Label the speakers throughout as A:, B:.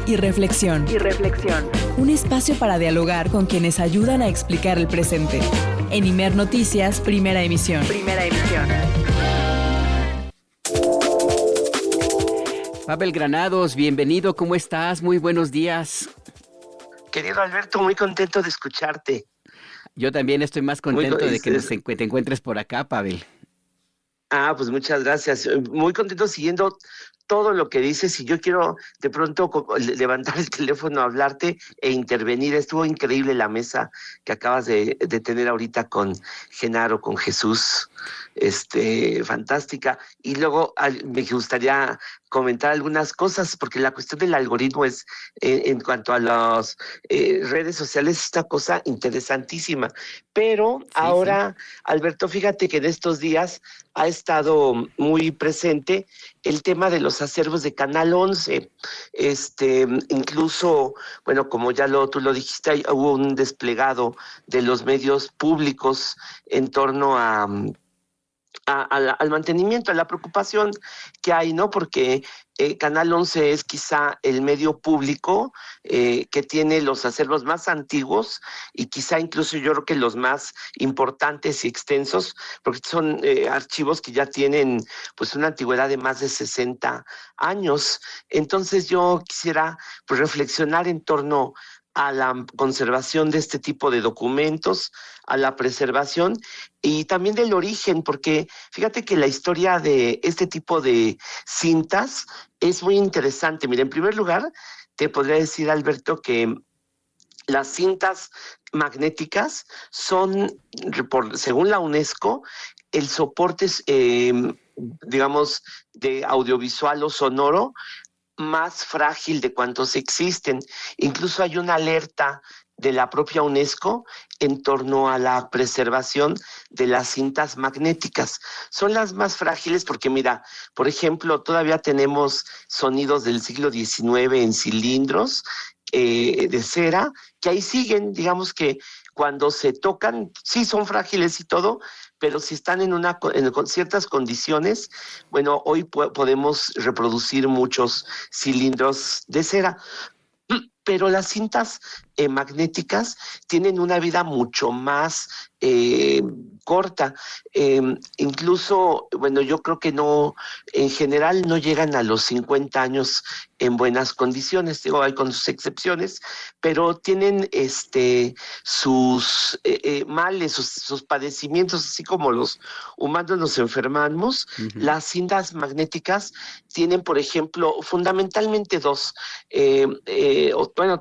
A: y reflexión. Un espacio para dialogar con quienes ayudan a explicar el presente. En Imer Noticias, primera emisión.
B: Pavel Granados, bienvenido, ¿cómo estás? Muy buenos días.
C: Querido Alberto, muy contento de escucharte.
B: Yo también estoy más contento de que te encuentres por acá, Pavel.
C: Pues muchas gracias. Muy contento siguiendo todo lo que dices y yo quiero de pronto levantar el teléfono, hablarte e intervenir. Estuvo increíble la mesa que acabas de tener ahorita con Genaro, con Jesús, fantástica. Y luego me gustaría comentar algunas cosas, porque la cuestión del algoritmo es, en cuanto a las redes sociales, es una cosa interesantísima. Pero ahora, Alberto, fíjate que en estos días ha estado muy presente el tema de los acervos de Canal 11. Incluso, bueno, como ya tú lo dijiste, hubo un desplegado de los medios públicos en torno al mantenimiento, a la preocupación que hay, ¿no? Porque Canal 11 es quizá el medio público que tiene los acervos más antiguos y quizá incluso yo creo que los más importantes y extensos, porque son archivos que ya tienen pues una antigüedad de más de 60 años. Entonces yo quisiera pues reflexionar en torno a la conservación de este tipo de documentos, a la preservación y también del origen, porque fíjate que la historia de este tipo de cintas es muy interesante. Mira, en primer lugar, te podría decir, Alberto, que las cintas magnéticas son, según la UNESCO, el soporte, digamos, de audiovisual o sonoro más frágil de cuantos existen. Incluso hay una alerta de la propia UNESCO en torno a la preservación de las cintas magnéticas. Son las más frágiles porque, mira, por ejemplo, todavía tenemos sonidos del siglo XIX en cilindros de cera, que ahí siguen, digamos que cuando se tocan, sí son frágiles y todo, pero si están en ciertas condiciones, bueno, hoy podemos reproducir muchos cilindros de cera. Pero las cintas magnéticas tienen una vida mucho más corta. Incluso, bueno, yo creo que no, en general no llegan a los 50 años en buenas condiciones, digo, hay con sus excepciones, pero tienen sus males, sus padecimientos, así como los humanos nos enfermamos. Uh-huh. Las cintas magnéticas tienen, por ejemplo, fundamentalmente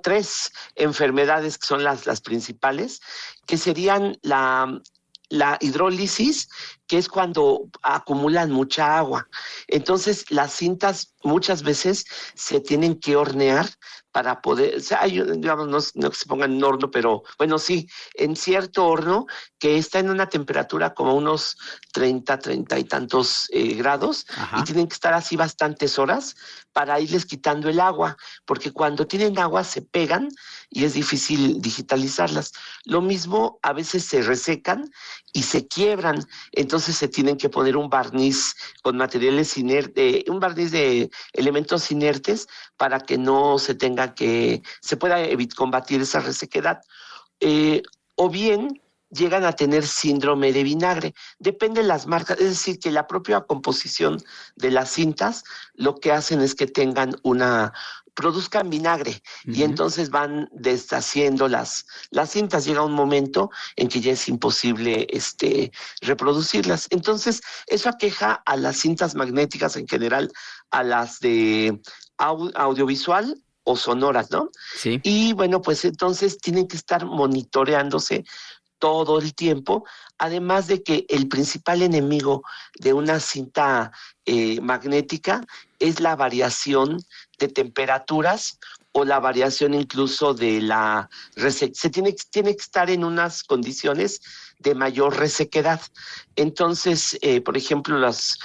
C: tres enfermedades que son las principales, que serían la hidrólisis, que es cuando acumulan mucha agua. Entonces, las cintas muchas veces se tienen que hornear para poder, o sea, digamos, no que se pongan en horno, pero bueno, sí, en cierto horno que está en una temperatura como unos 30 y tantos grados. Ajá. Y tienen que estar así bastantes horas para irles quitando el agua, porque cuando tienen agua se pegan y es difícil digitalizarlas. Lo mismo, a veces se resecan y se quiebran, entonces se tienen que poner un barniz con materiales inertes, un barniz de elementos inertes para que no se pueda combatir esa resequedad. O bien llegan a tener síndrome de vinagre. Depende de las marcas, es decir, que la propia composición de las cintas lo que hacen es que produzcan vinagre. Uh-huh. Y entonces van deshaciendo las cintas. Llega un momento en que ya es imposible reproducirlas. Entonces, eso aqueja a las cintas magnéticas en general, a las de audiovisual o sonoras, ¿no?
B: Sí.
C: Y bueno, pues entonces tienen que estar monitoreándose todo el tiempo, además de que el principal enemigo de una cinta magnética es la variación de temperaturas o la variación incluso de se tiene que estar en unas condiciones de mayor resequedad. Entonces, por ejemplo, los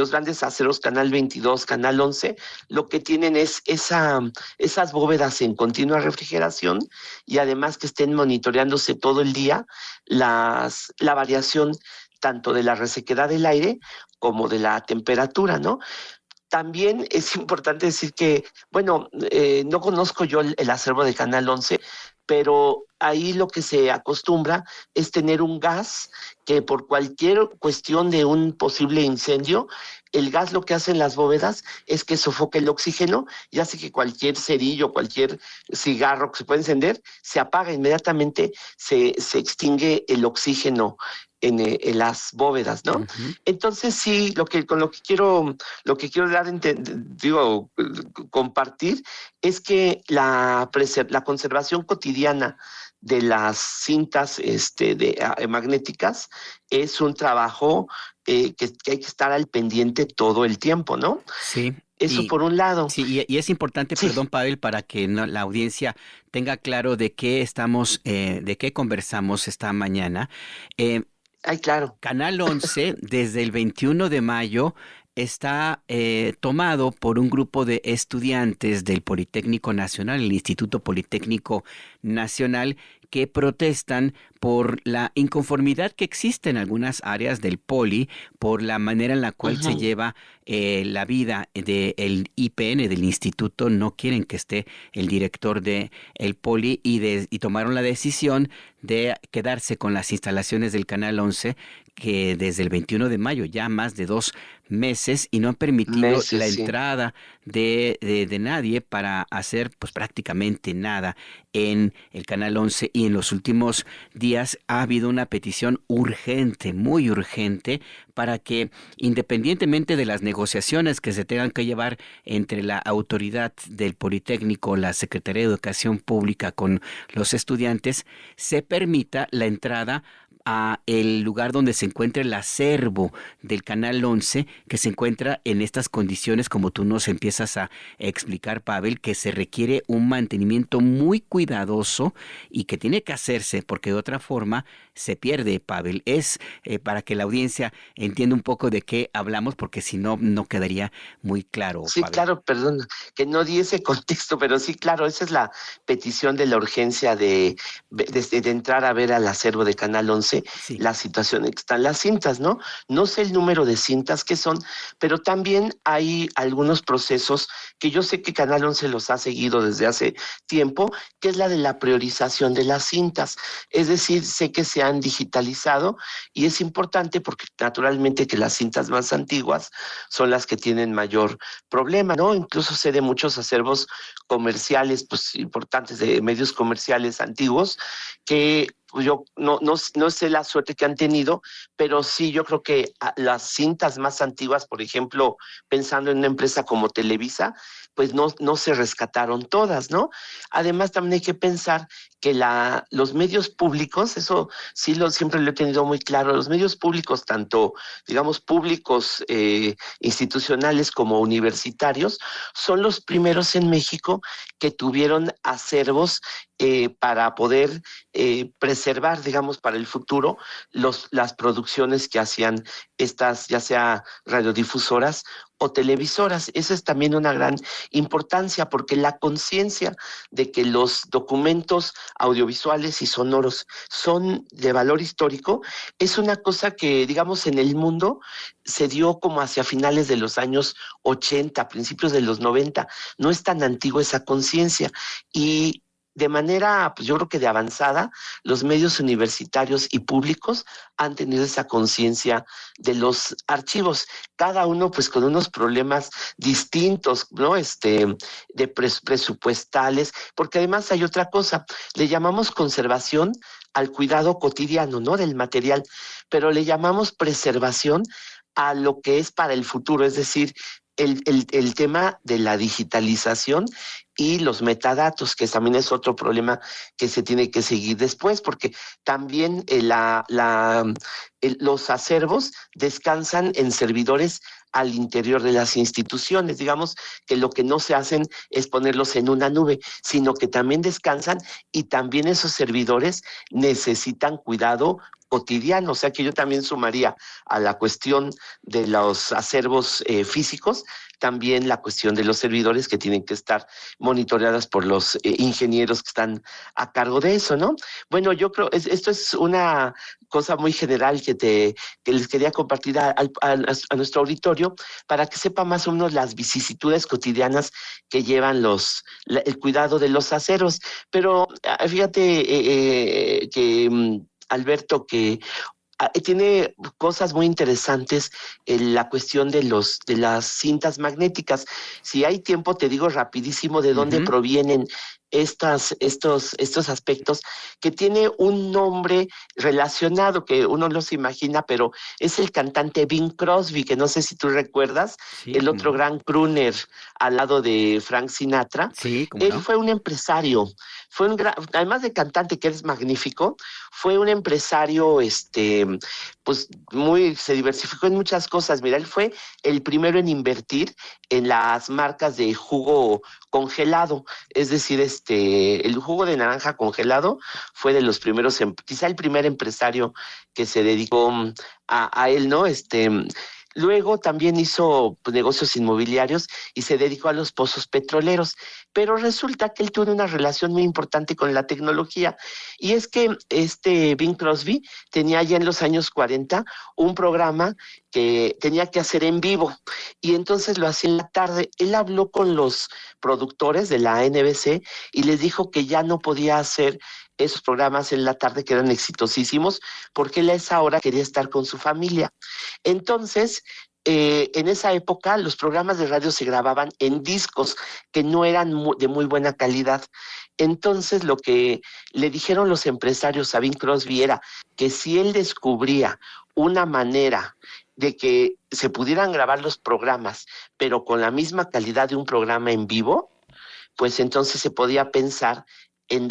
C: grandes aceros Canal 22, Canal 11, lo que tienen es esas bóvedas en continua refrigeración y además que estén monitoreándose todo el día la variación tanto de la resequedad del aire como de la temperatura, ¿no? También es importante decir que, bueno, no conozco yo el acervo de Canal 11, pero ahí lo que se acostumbra es tener un gas que por cualquier cuestión de un posible incendio, el gas lo que hace en las bóvedas es que sofoca el oxígeno y hace que cualquier cerillo, cualquier cigarro que se pueda encender, se apaga inmediatamente, se extingue el oxígeno en las bóvedas, ¿no?
B: Ujú.
C: Entonces sí, lo que quiero compartir es que la conservación cotidiana de las cintas magnéticas es un trabajo que hay que estar al pendiente todo el tiempo, ¿no?
B: Sí,
C: Eso
B: y
C: por un lado.
B: sí, y es importante,
C: Sí,
B: perdón, Pavel, para que la audiencia tenga claro de qué conversamos esta mañana. Eh,
C: ay, claro.
B: Canal 11, desde el 21 de mayo, está tomado por un grupo de estudiantes del Politécnico Nacional, el Instituto Politécnico Nacional, que protestan por la inconformidad que existe en algunas áreas del Poli, por la manera en la cual se
C: Ujú.
B: lleva la vida del IPN, del instituto. No quieren que esté el director de el Poli y tomaron la decisión de quedarse con las instalaciones del Canal 11, que desde el 21 de mayo, ya más de 2 meses, y no han permitido
C: Meses,
B: la
C: sí.
B: entrada de nadie para hacer pues prácticamente nada en el Canal 11. Y en los últimos días ha habido una petición urgente, muy urgente, para que, independientemente de las negociaciones que se tengan que llevar entre la autoridad del Politécnico, la Secretaría de Educación Pública con los estudiantes, se permita la entrada a el lugar donde se encuentra el acervo del Canal 11, que se encuentra en estas condiciones, como tú nos empiezas a explicar, Pavel, que se requiere un mantenimiento muy cuidadoso y que tiene que hacerse, porque de otra forma se pierde, Pavel. Es para que la audiencia entienda un poco de qué hablamos, porque si no, no quedaría muy claro,
C: Sí,
B: Pavel.
C: claro, perdón, que no di ese contexto, pero sí, claro, esa es la petición de la urgencia de entrar a ver al acervo de Canal 11,
B: Sí.
C: la situación en que están las cintas, ¿no? No sé el número de cintas que son, pero también hay algunos procesos que yo sé que Canal 11 los ha seguido desde hace tiempo, que es la de la priorización de las cintas. Es decir, sé que se han digitalizado y es importante porque naturalmente que las cintas más antiguas son las que tienen mayor problema, ¿no? Incluso sé de muchos acervos comerciales, pues importantes de medios comerciales antiguos, que pues, yo no sé la suerte que han tenido, pero sí yo creo que las cintas más antiguas, por ejemplo, pensando en una empresa como Televisa, pues no se rescataron todas, ¿no? Además, también hay que pensar que los medios públicos, eso sí siempre lo he tenido muy claro, los medios públicos, tanto, digamos, públicos institucionales como universitarios, son los primeros en México que tuvieron acervos para poder preservar, digamos, para el futuro las producciones que hacían estas, ya sea radiodifusoras o televisoras. Esa es también una gran importancia porque la conciencia de que los documentos audiovisuales y sonoros son de valor histórico es una cosa que, digamos, en el mundo se dio como hacia finales de los años 80, principios de los 90. No es tan antigua esa conciencia y de manera, pues yo creo que de avanzada, los medios universitarios y públicos han tenido esa conciencia de los archivos, cada uno pues con unos problemas distintos, ¿no? Presupuestales, porque además hay otra cosa, le llamamos conservación al cuidado cotidiano, ¿no? Del material, pero le llamamos preservación a lo que es para el futuro, es decir, el tema de la digitalización y los metadatos, que también es otro problema que se tiene que seguir después, porque también los acervos descansan en servidores al interior de las instituciones. Digamos que lo que no se hacen es ponerlos en una nube, sino que también descansan y también esos servidores necesitan cuidado cotidiano, o sea que yo también sumaría a la cuestión de los acervos físicos, también la cuestión de los servidores que tienen que estar monitoreadas por los ingenieros que están a cargo de eso, ¿no? Bueno, yo creo, esto es una cosa muy general que les quería compartir a nuestro auditorio para que sepa más o menos las vicisitudes cotidianas que llevan el cuidado de los aceros. Pero fíjate que Alberto, que tiene cosas muy interesantes en la cuestión de las cintas magnéticas. Si hay tiempo, te digo rapidísimo de dónde provienen estos aspectos, que tiene un nombre relacionado que uno no se imagina, pero es el cantante Bing Crosby, que no sé si tú recuerdas,
B: Sí,
C: el otro
B: no.
C: gran crooner al lado de Frank Sinatra.
B: Sí, cómo
C: Él
B: no.
C: fue un empresario, además de cantante, que es magnífico, fue un empresario, pues se diversificó en muchas cosas. Mira, él fue el primero en invertir en las marcas de jugo congelado, es decir, el jugo de naranja congelado fue de los primeros, quizá el primer empresario que se dedicó a él, ¿no? Luego también hizo pues, negocios inmobiliarios y se dedicó a los pozos petroleros, pero resulta que él tuvo una relación muy importante con la tecnología, y es que Bing Crosby tenía ya en los años 40 un programa que tenía que hacer en vivo, y entonces lo hacía en la tarde. Él habló con los productores de la NBC y les dijo que ya no podía hacer esos programas en la tarde que eran exitosísimos, porque él a esa hora quería estar con su familia. Entonces, en esa época los programas de radio se grababan en discos que no eran de muy buena calidad. Entonces, lo que le dijeron los empresarios a Bing Crosby era que si él descubría una manera de que se pudieran grabar los programas, pero con la misma calidad de un programa en vivo, pues entonces se podía pensar en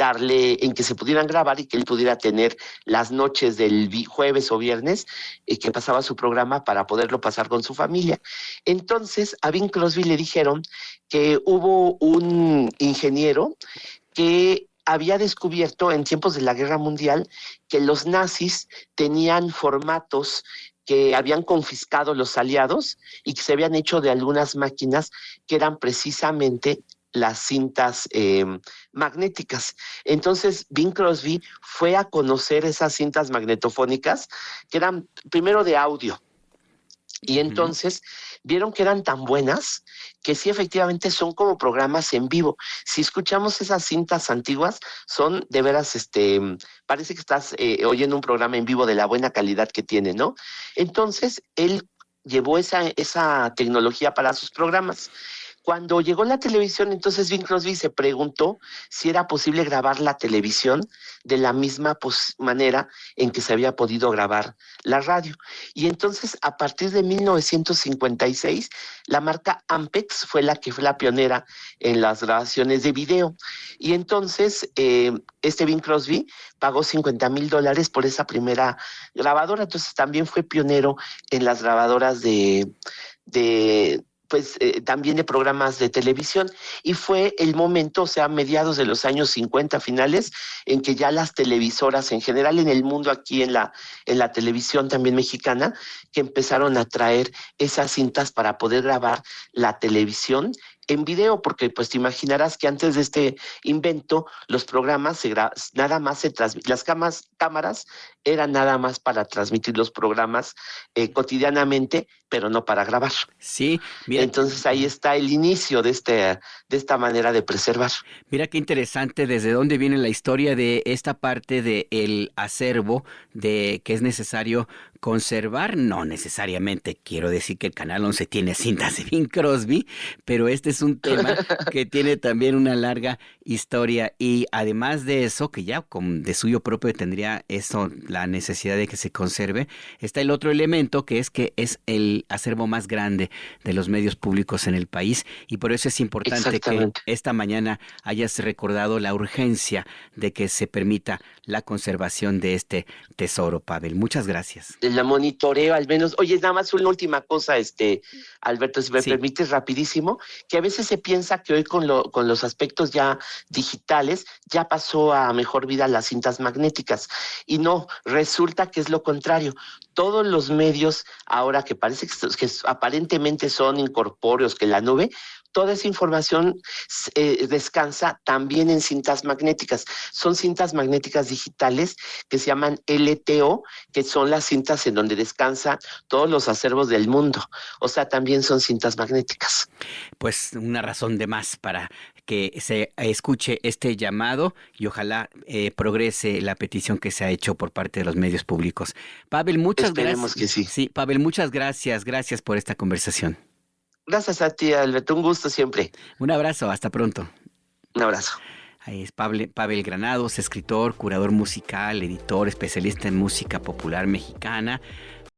C: que se pudieran grabar y que él pudiera tener las noches del jueves o viernes que pasaba su programa para poderlo pasar con su familia. Entonces a Bing Crosby le dijeron que hubo un ingeniero que había descubierto en tiempos de la Guerra Mundial que los nazis tenían formatos que habían confiscado los aliados y que se habían hecho de algunas máquinas que eran precisamente las cintas magnéticas. Entonces Bing Crosby fue a conocer esas cintas magnetofónicas que eran primero de audio, y entonces vieron que eran tan buenas que sí, efectivamente son como programas en vivo. Si escuchamos esas cintas antiguas, son de veras, parece que estás oyendo un programa en vivo de la buena calidad que tiene, ¿no? Entonces él llevó esa tecnología para sus programas. Cuando llegó la televisión, entonces Bing Crosby se preguntó si era posible grabar la televisión de la misma manera en que se había podido grabar la radio. Y entonces, a partir de 1956, la marca Ampex fue la pionera en las grabaciones de video. Y entonces, Bing Crosby pagó $50,000 por esa primera grabadora. Entonces, también fue pionero en las grabadoras también de programas de televisión, y fue el momento, o sea, mediados de los años 50 finales, en que ya las televisoras en general en el mundo, aquí en la televisión también mexicana, que empezaron a traer esas cintas para poder grabar la televisión en video, porque pues te imaginarás que antes de este invento los programas nada más las cámaras eran nada más para transmitir los programas cotidianamente, pero no para grabar.
B: Sí, mira.
C: Entonces ahí está el inicio de esta manera de preservar.
B: Mira qué interesante desde dónde viene la historia de esta parte del acervo de que es necesario conservar. No necesariamente quiero decir que el Canal 11 tiene cintas de Bing Crosby, pero este es un tema que tiene también una larga historia, y además de eso, que ya de suyo propio tendría eso, la necesidad de que se conserve, está el otro elemento que es el acervo más grande de los medios públicos en el país, y por eso es importante que esta mañana hayas recordado la urgencia de que se permita la conservación de este tesoro, Pavel. Muchas gracias.
C: la monitoreo al menos. Oye, nada más una última cosa, Alberto, si me permites rapidísimo, que a veces se piensa que hoy con los aspectos ya digitales ya pasó a mejor vida las cintas magnéticas, y no, resulta que es lo contrario. Todos los medios ahora que parece que aparentemente son incorpóreos, que la nube, toda esa información descansa también en cintas magnéticas. Son cintas magnéticas digitales que se llaman LTO, que son las cintas en donde descansan todos los acervos del mundo. O sea, también son cintas magnéticas.
B: Pues una razón de más para que se escuche este llamado y ojalá progrese la petición que se ha hecho por parte de los medios públicos. Pavel, muchas gracias.
C: Esperemos que sí.
B: Sí, Pavel, muchas gracias. Gracias por esta conversación.
C: Gracias a ti, Alberto. Un gusto siempre.
B: Un abrazo, hasta pronto.
C: Un abrazo.
B: Ahí es Pavel Granados, escritor, curador musical, editor, especialista en música popular mexicana.